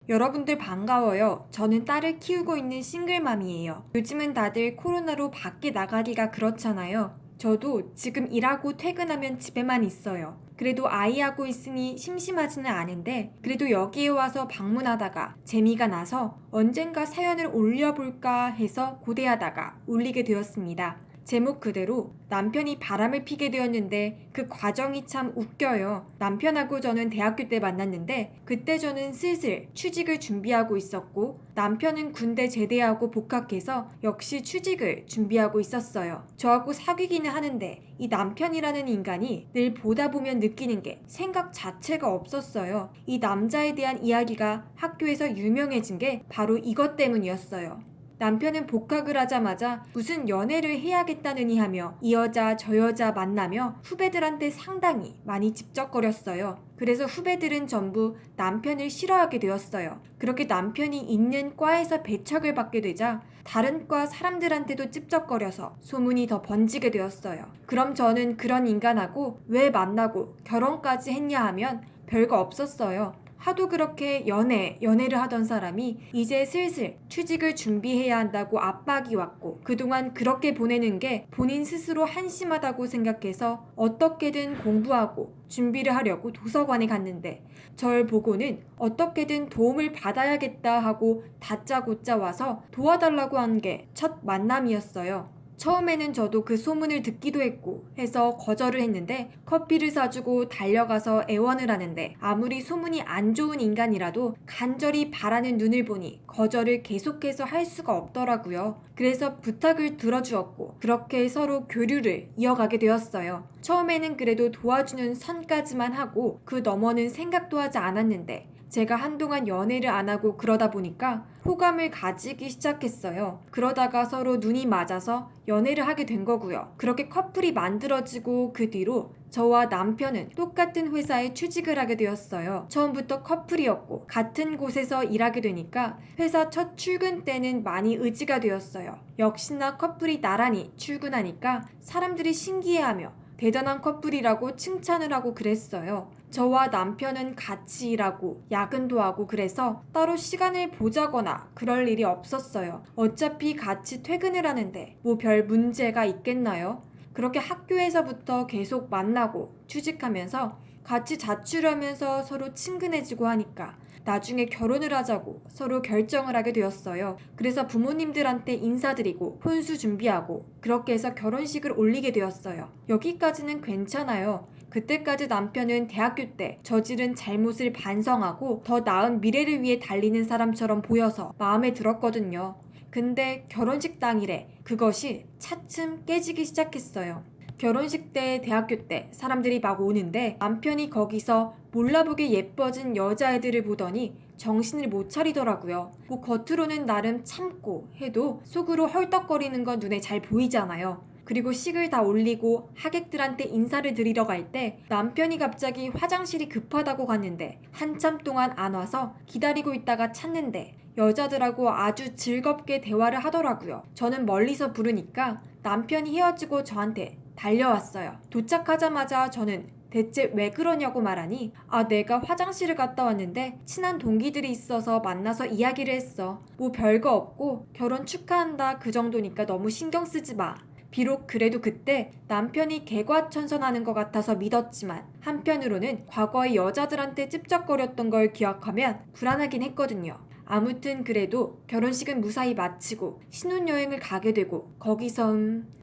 여러분들 반가워요. 저는 딸을 키우고 있는 싱글맘이에요. 요즘은 다들 코로나로 밖에 나가기가 그렇잖아요. 저도 지금 일하고 퇴근하면 집에만 있어요. 그래도 아이하고 있으니 심심하지는 않은데 그래도 여기에 와서 방문하다가 재미가 나서 언젠가 사연을 올려볼까 해서 고대하다가 올리게 되었습니다. 제목 그대로 남편이 바람을 피게 되었는데 그 과정이 참 웃겨요. 남편하고 저는 대학교 때 만났는데 그때 저는 슬슬 취직을 준비하고 있었고 남편은 군대 제대하고 복학해서 역시 취직을 준비하고 있었어요. 저하고 사귀기는 하는데 이 남편이라는 인간이 늘 보다 보면 느끼는 게 생각 자체가 없었어요. 이 남자에 대한 이야기가 학교에서 유명해진 게 바로 이것 때문이었어요. 남편은 복학을 하자마자 무슨 연애를 해야겠다느니 하며 이 여자 저 여자 만나며 후배들한테 상당히 많이 집적거렸어요. 그래서 후배들은 전부 남편을 싫어하게 되었어요. 그렇게 남편이 있는 과에서 배척을 받게 되자 다른 과 사람들한테도 찝적거려서 소문이 더 번지게 되었어요. 그럼 저는 그런 인간하고 왜 만나고 결혼까지 했냐 하면 별거 없었어요. 하도 그렇게 연애를 하던 사람이 이제 슬슬 취직을 준비해야 한다고 압박이 왔고 그동안 그렇게 보내는 게 본인 스스로 한심하다고 생각해서 어떻게든 공부하고 준비를 하려고 도서관에 갔는데 절 보고는 어떻게든 도움을 받아야겠다 하고 다짜고짜 와서 도와달라고 한 게 첫 만남이었어요. 처음에는 저도 그 소문을 듣기도 했고 해서 거절을 했는데 커피를 사주고 달려가서 애원을 하는데 아무리 소문이 안 좋은 인간이라도 간절히 바라는 눈을 보니 거절을 계속해서 할 수가 없더라고요. 그래서 부탁을 들어주었고 그렇게 서로 교류를 이어가게 되었어요. 처음에는 그래도 도와주는 선까지만 하고 그 너머는 생각도 하지 않았는데 제가 한동안 연애를 안 하고 그러다 보니까 호감을 가지기 시작했어요. 그러다가 서로 눈이 맞아서 연애를 하게 된 거고요. 그렇게 커플이 만들어지고 그 뒤로 저와 남편은 똑같은 회사에 취직을 하게 되었어요. 처음부터 커플이었고 같은 곳에서 일하게 되니까 회사 첫 출근 때는 많이 의지가 되었어요. 역시나 커플이 나란히 출근하니까 사람들이 신기해하며 대단한 커플이라고 칭찬을 하고 그랬어요. 저와 남편은 같이 일하고 야근도 하고 그래서 따로 시간을 보자거나 그럴 일이 없었어요. 어차피 같이 퇴근을 하는데 뭐 별 문제가 있겠나요? 그렇게 학교에서부터 계속 만나고 취직하면서 같이 자취하면서 서로 친근해지고 하니까 나중에 결혼을 하자고 서로 결정을 하게 되었어요. 그래서 부모님들한테 인사드리고 혼수 준비하고 그렇게 해서 결혼식을 올리게 되었어요. 여기까지는 괜찮아요. 그때까지 남편은 대학교 때 저지른 잘못을 반성하고 더 나은 미래를 위해 달리는 사람처럼 보여서 마음에 들었거든요. 근데 결혼식 당일에 그것이 차츰 깨지기 시작했어요. 결혼식 때 대학교 때 사람들이 막 오는데 남편이 거기서 몰라보게 예뻐진 여자애들을 보더니 정신을 못 차리더라고요. 뭐 겉으로는 나름 참고 해도 속으로 헐떡거리는 건 눈에 잘 보이잖아요. 그리고 식을 다 올리고 하객들한테 인사를 드리러 갈 때 남편이 갑자기 화장실이 급하다고 갔는데 한참 동안 안 와서 기다리고 있다가 찾는데 여자들하고 아주 즐겁게 대화를 하더라고요. 저는 멀리서 부르니까 남편이 헤어지고 저한테 달려왔어요. 도착하자마자 저는 대체 왜 그러냐고 말하니 내가 화장실을 갔다 왔는데 친한 동기들이 있어서 만나서 이야기를 했어. 뭐 별거 없고 결혼 축하한다 그 정도니까 너무 신경 쓰지 마. 비록 그래도 그때 남편이 개과천선하는 것 같아서 믿었지만 한편으로는 과거의 여자들한테 찝쩍거렸던 걸 기억하면 불안하긴 했거든요. 아무튼 그래도 결혼식은 무사히 마치고 신혼여행을 가게 되고 거기서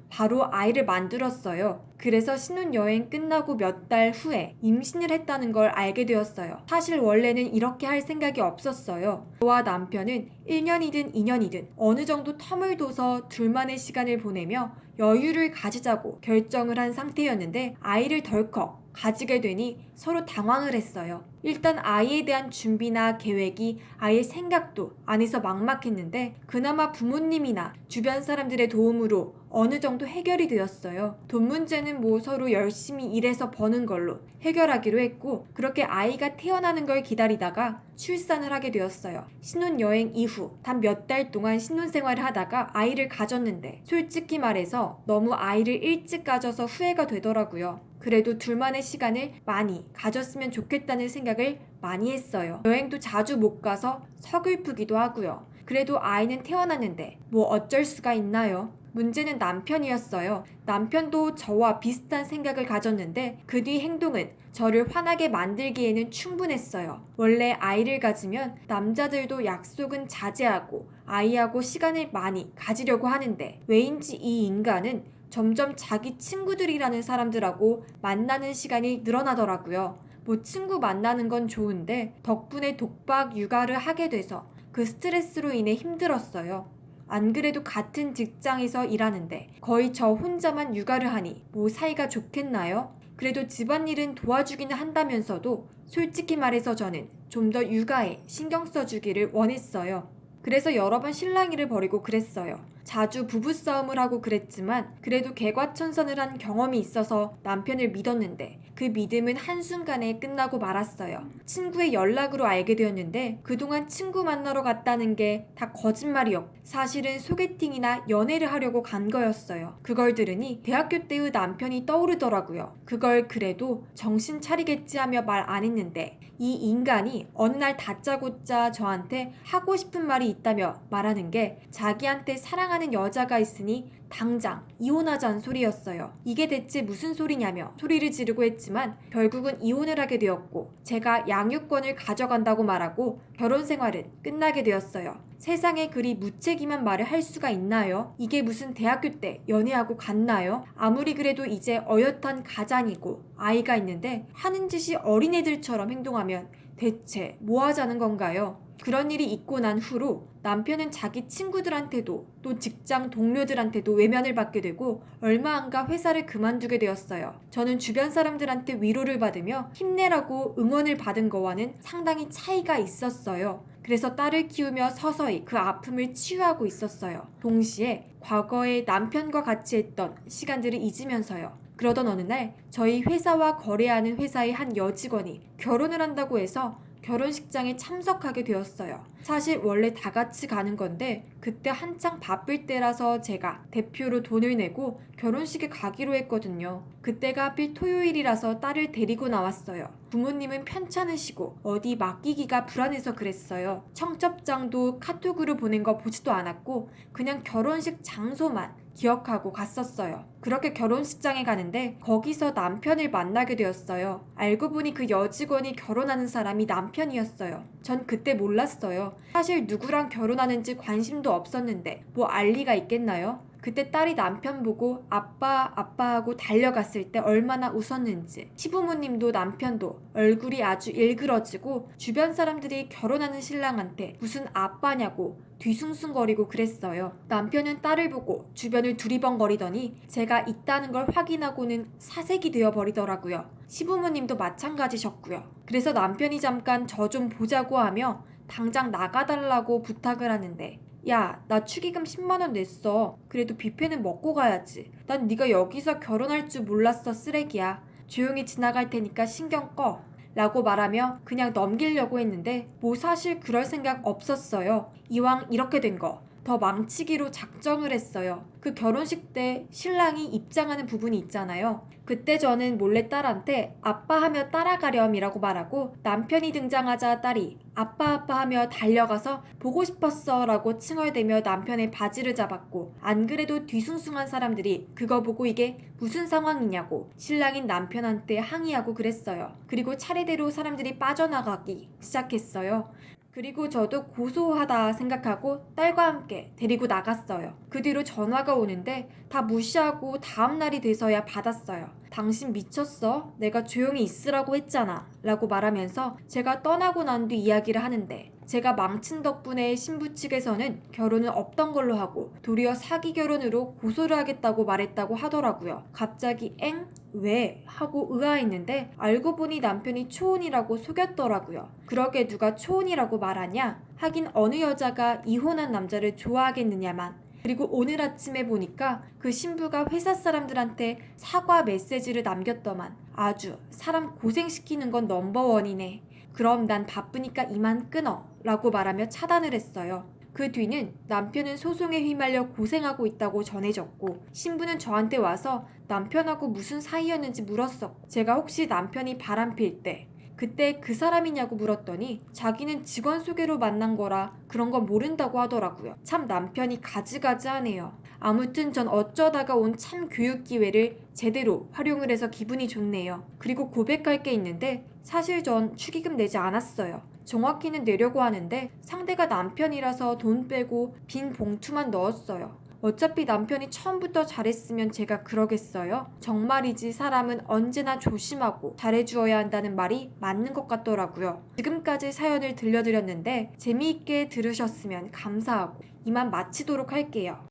바로 아이를 만들었어요. 그래서 신혼여행 끝나고 몇 달 후에 임신을 했다는 걸 알게 되었어요. 사실 원래는 이렇게 할 생각이 없었어요. 저와 남편은 1년이든 2년이든 어느 정도 텀을 둬서 둘만의 시간을 보내며 여유를 가지자고 결정을 한 상태였는데 아이를 덜컥 가지게 되니 서로 당황을 했어요. 일단 아이에 대한 준비나 계획이 아예 생각도 안 해서 막막했는데 그나마 부모님이나 주변 사람들의 도움으로 어느 정도 해결이 되었어요. 돈 문제는 뭐 서로 열심히 일해서 버는 걸로 해결하기로 했고 그렇게 아이가 태어나는 걸 기다리다가 출산을 하게 되었어요. 신혼여행 이후 단 몇 달 동안 신혼생활을 하다가 아이를 가졌는데 솔직히 말해서 너무 아이를 일찍 가져서 후회가 되더라고요. 그래도 둘만의 시간을 많이 가졌으면 좋겠다는 생각이 생각을 많이 했어요. 여행도 자주 못 가서 서글프기도 하고요. 그래도 아이는 태어났는데 뭐 어쩔 수가 있나요? 문제는 남편이었어요. 남편도 저와 비슷한 생각을 가졌는데 그 뒤 행동은 저를 화나게 만들기에는 충분했어요. 원래 아이를 가지면 남자들도 약속은 자제하고 아이하고 시간을 많이 가지려고 하는데 왜인지 이 인간은 점점 자기 친구들이라는 사람들하고 만나는 시간이 늘어나더라고요. 뭐 친구 만나는 건 좋은데 덕분에 독박 육아를 하게 돼서 그 스트레스로 인해 힘들었어요. 안 그래도 같은 직장에서 일하는데 거의 저 혼자만 육아를 하니 뭐 사이가 좋겠나요? 그래도 집안일은 도와주기는 한다면서도 솔직히 말해서 저는 좀 더 육아에 신경 써주기를 원했어요. 그래서 여러 번 실랑이를 벌이고 그랬어요. 자주 부부싸움을 하고 그랬지만 그래도 개과천선을 한 경험이 있어서 남편을 믿었는데 그 믿음은 한순간에 끝나고 말았어요. 친구의 연락으로 알게 되었는데 그동안 친구 만나러 갔다는 게 다 거짓말이었고 사실은 소개팅이나 연애를 하려고 간 거였어요. 그걸 들으니 대학교 때의 남편이 떠오르더라고요. 그걸 그래도 정신 차리겠지 하며 말 안 했는데 이 인간이 어느 날 다짜고짜 저한테 하고 싶은 말이 있다며 말하는 게 자기한테 사랑하는 여자가 있으니 당장 이혼하자는 소리였어요. 이게 대체 무슨 소리냐며 소리를 지르고 했지만 결국은 이혼을 하게 되었고 제가 양육권을 가져간다고 말하고 결혼 생활은 끝나게 되었어요. 세상에 그리 무책임한 말을 할 수가 있나요? 이게 무슨 대학교 때 연애하고 같나요? 아무리 그래도 이제 어엿한 가장이고 아이가 있는데 하는 짓이 어린애들처럼 행동하면 대체 뭐 하자는 건가요? 그런 일이 있고 난 후로 남편은 자기 친구들한테도 또 직장 동료들한테도 외면을 받게 되고 얼마 안 가 회사를 그만두게 되었어요. 저는 주변 사람들한테 위로를 받으며 힘내라고 응원을 받은 거와는 상당히 차이가 있었어요. 그래서 딸을 키우며 서서히 그 아픔을 치유하고 있었어요. 동시에 과거에 남편과 같이 했던 시간들을 잊으면서요. 그러던 어느 날 저희 회사와 거래하는 회사의 한 여직원이 결혼을 한다고 해서 결혼식장에 참석하게 되었어요. 사실 원래 다 같이 가는 건데 그때 한창 바쁠 때라서 제가 대표로 돈을 내고 결혼식에 가기로 했거든요. 그때가 하필 토요일이라서 딸을 데리고 나왔어요. 부모님은 편찮으시고 어디 맡기기가 불안해서 그랬어요. 청첩장도 카톡으로 보낸 거 보지도 않았고 그냥 결혼식 장소만 기억하고 갔었어요. 그렇게 결혼식장에 가는데 거기서 남편을 만나게 되었어요. 알고 보니 그 여직원이 결혼하는 사람이 남편이었어요. 전 그때 몰랐어요. 사실 누구랑 결혼하는지 관심도 없었는데 뭐 알 리가 있겠나요? 그때 딸이 남편 보고 아빠 하고 달려갔을 때 얼마나 웃었는지 시부모님도 남편도 얼굴이 아주 일그러지고 주변 사람들이 결혼하는 신랑한테 무슨 아빠냐고 뒤숭숭거리고 그랬어요. 남편은 딸을 보고 주변을 두리번거리더니 제가 있다는 걸 확인하고는 사색이 되어버리더라고요. 시부모님도 마찬가지셨고요. 그래서 남편이 잠깐 저 좀 보자고 하며 당장 나가달라고 부탁을 하는데 야, 나 축의금 10만원 냈어. 그래도 뷔페는 먹고 가야지. 난 네가 여기서 결혼할 줄 몰랐어, 쓰레기야. 조용히 지나갈 테니까 신경 꺼. 라고 말하며 그냥 넘기려고 했는데 뭐 사실 그럴 생각 없었어요. 이왕 이렇게 된 거 더 망치기로 작정을 했어요. 그 결혼식 때 신랑이 입장하는 부분이 있잖아요. 그때 저는 몰래 딸한테 아빠 하며 따라가렴이라고 말하고 남편이 등장하자 딸이 아빠 하며 달려가서 보고 싶었어 라고 칭얼대며 남편의 바지를 잡았고 안 그래도 뒤숭숭한 사람들이 그거 보고 이게 무슨 상황이냐고 신랑인 남편한테 항의하고 그랬어요. 그리고 차례대로 사람들이 빠져나가기 시작했어요. 그리고 저도 고소하다 생각하고 딸과 함께 데리고 나갔어요. 그 뒤로 전화가 오는데 다 무시하고 다음날이 돼서야 받았어요. 당신 미쳤어? 내가 조용히 있으라고 했잖아 라고 말하면서 제가 떠나고 난 뒤 이야기를 하는데 제가 망친 덕분에 신부 측에서는 결혼은 없던 걸로 하고 도리어 사기 결혼으로 고소를 하겠다고 말했다고 하더라고요. 갑자기 엥? 왜? 하고 의아했는데 알고 보니 남편이 초혼이라고 속였더라고요. 그러게 누가 초혼이라고 말하냐? 하긴 어느 여자가 이혼한 남자를 좋아하겠느냐만. 그리고 오늘 아침에 보니까 그 신부가 회사 사람들한테 사과 메시지를 남겼더만 아주 사람 고생시키는 건 넘버원이네. 그럼 난 바쁘니까 이만 끊어 라고 말하며 차단을 했어요. 그 뒤는 남편은 소송에 휘말려 고생하고 있다고 전해졌고 신부는 저한테 와서 남편하고 무슨 사이였는지 물었었고 제가 혹시 남편이 바람필 때 그때 그 사람이냐고 물었더니 자기는 직원 소개로 만난 거라 그런 건 모른다고 하더라고요. 참 남편이 가지가지하네요. 아무튼 전 어쩌다가 온 참 교육 기회를 제대로 활용을 해서 기분이 좋네요. 그리고 고백할 게 있는데 사실 전 축의금 내지 않았어요. 정확히는 내려고 하는데 상대가 남편이라서 돈 빼고 빈 봉투만 넣었어요. 어차피 남편이 처음부터 잘했으면 제가 그러겠어요? 정말이지 사람은 언제나 조심하고 잘해주어야 한다는 말이 맞는 것 같더라고요. 지금까지 사연을 들려드렸는데 재미있게 들으셨으면 감사하고 이만 마치도록 할게요.